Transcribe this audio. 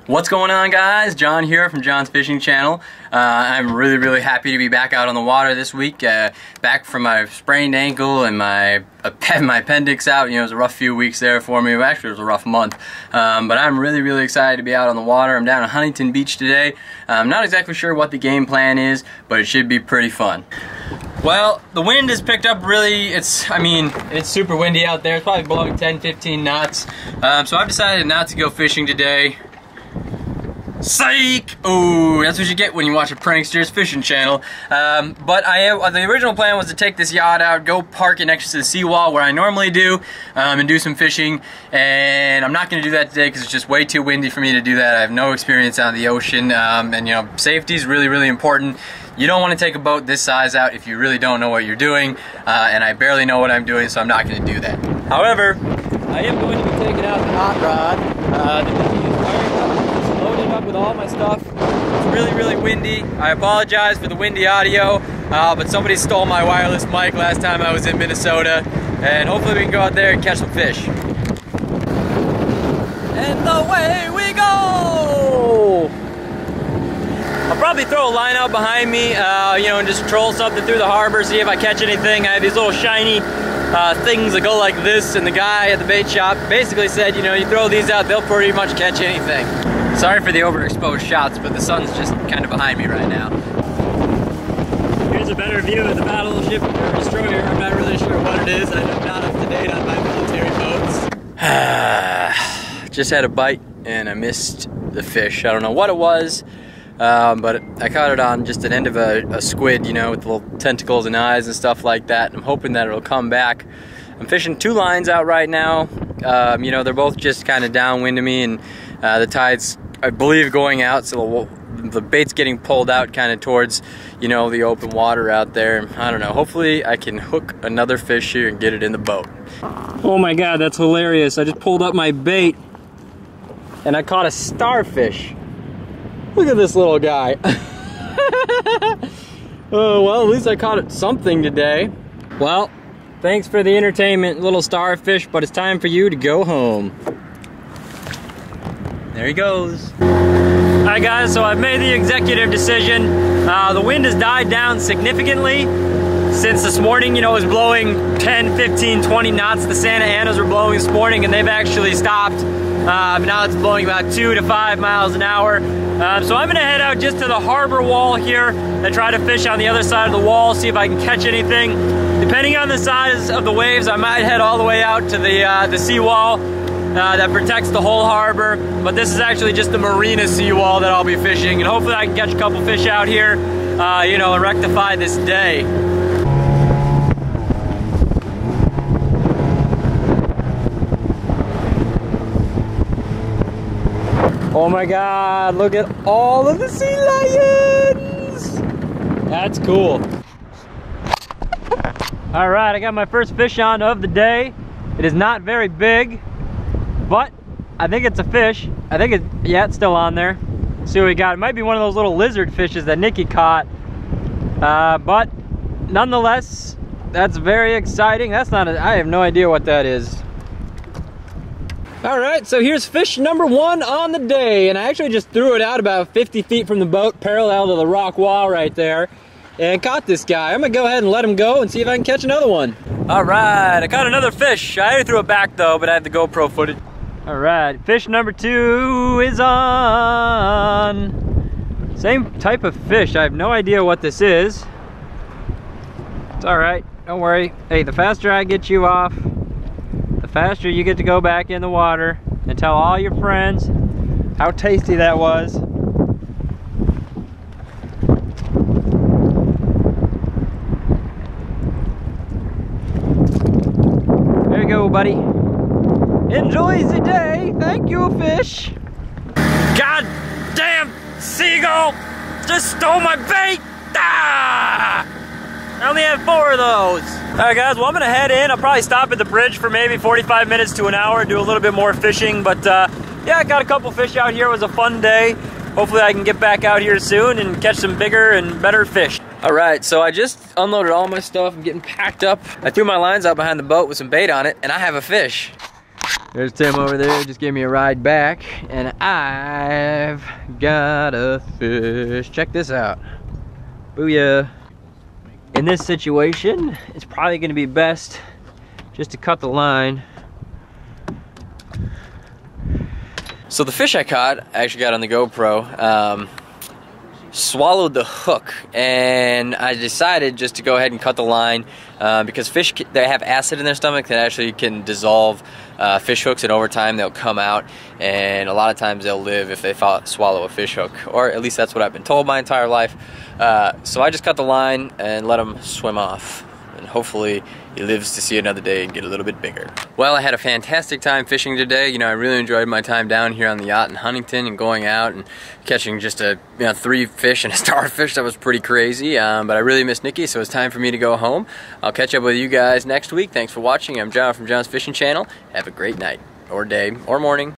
What's going on, guys? John here from John's Fishing Channel. I'm really happy to be back out on the water this week. Back from my sprained ankle and my appendix out. You know, it was a rough few weeks there for me. Well, actually, it was a rough month. But I'm really excited to be out on the water. I'm down at Huntington Beach today. I'm not exactly sure what the game plan is, but it should be pretty fun. Well, the wind has picked up really. It's super windy out there. It's probably blowing 10-15 knots. So I've decided not to go fishing today. Psych! Oh, that's what you get when you watch a pranksters fishing channel. But the original plan was to take this yacht out, go park it next to the seawall where I normally do, and do some fishing. And I'm not going to do that today because it's just way too windy for me to do that. I have no experience on the ocean, and you know, safety is really important. You don't want to take a boat this size out if you really don't know what you're doing, and I barely know what I'm doing, so I'm not going to do that. However, I am going to be taking out the hot rod. The Nikki is fired up. Loaded up with all my stuff. It's really windy. I apologize for the windy audio, but somebody stole my wireless mic last time I was in Minnesota, and hopefully we can go out there and catch some fish. And away we go! I'll probably throw a line out behind me, you know, and just troll something through the harbor, see if I catch anything. I have these little shiny things that go like this, and the guy at the bait shop basically said, you know, you throw these out, they'll pretty much catch anything. Sorry for the overexposed shots, but the sun's just kind of behind me right now. Here's a better view of the battleship or destroyer. I'm not really sure what it is. I'm not up to date on my military boats. Just had a bite and I missed the fish. I don't know what it was, but I caught it on just an end of a squid, you know, with little tentacles and eyes and stuff like that. I'm hoping that it'll come back. I'm fishing two lines out right now. You know, they're both just kind of downwind of me, and the tide's, I believe, going out, so the bait's getting pulled out kind of towards, you know, the open water out there. I don't know. Hopefully I can hook another fish here and get it in the boat. Oh my God, that's hilarious. I just pulled up my bait and I caught a starfish. Look at this little guy. Oh, well, at least I caught something today. Well, thanks for the entertainment, little starfish, but it's time for you to go home. There he goes. Alright guys, so I've made the executive decision. The wind has died down significantly since this morning. You know, it was blowing 10, 15, 20 knots. The Santa Anas were blowing this morning, and they've actually stopped. Now it's blowing about 2 to 5 miles an hour. So I'm gonna head out just to the harbor wall here and try to fish on the other side of the wall, see if I can catch anything. Depending on the size of the waves, I might head all the way out to the seawall that protects the whole harbor. But this is actually just the marina seawall that I'll be fishing, and hopefully I can catch a couple fish out here, you know, and rectify this day. Oh my God, look at all of the sea lions! That's cool. All right, I got my first fish on of the day. It is not very big, but I think it's a fish. I think yeah, it's still on there. Let's see what we got. It might be one of those little lizard fishes that Nikki caught. But nonetheless, that's very exciting. That's not I have no idea what that is. All right, so here's fish number one on the day, and I actually just threw it out about 50 feet from the boat, parallel to the rock wall right there, and caught this guy. I'm gonna go ahead and let him go and see if I can catch another one. All right, I caught another fish. I already threw it back though, but I had the GoPro footage. All right, fish number two is on. Same type of fish. I have no idea what this is. It's all right, don't worry. Hey, the faster I get you off, the faster you get to go back in the water and tell all your friends how tasty that was. There you go, buddy. Enjoy the day. Thank you, fish. God damn seagull just stole my bait. Ah! I only have 4 of those. All right, guys, well, I'm gonna head in. I'll probably stop at the bridge for maybe 45 minutes to an hour and do a little bit more fishing. But yeah, I got a couple fish out here. It was a fun day. Hopefully I can get back out here soon and catch some bigger and better fish. All right, so I just unloaded all my stuff. I'm getting packed up. I threw my lines out behind the boat with some bait on it, and I have a fish. There's Tim over there, just gave me a ride back, and I've got a fish. Check this out. Booyah. In this situation, it's probably gonna be best just to cut the line. So the fish I caught, I actually got on the GoPro, swallowed the hook, and I decided just to go ahead and cut the line because fish, they have acid in their stomach that actually can dissolve fish hooks, and over time they'll come out, and a lot of times they'll live if they swallow a fish hook, or at least that's what I've been told my entire life. So I just cut the line and let him swim off, and hopefully he lives to see another day and get a little bit bigger. Well, I had a fantastic time fishing today. You know, I really enjoyed my time down here on the yacht in Huntington and going out and catching just 3 fish and a starfish. That was pretty crazy, but I really miss Nikki, so it's time for me to go home. I'll catch up with you guys next week. Thanks for watching. I'm John from John's Fishing Channel. Have a great night, or day, or morning.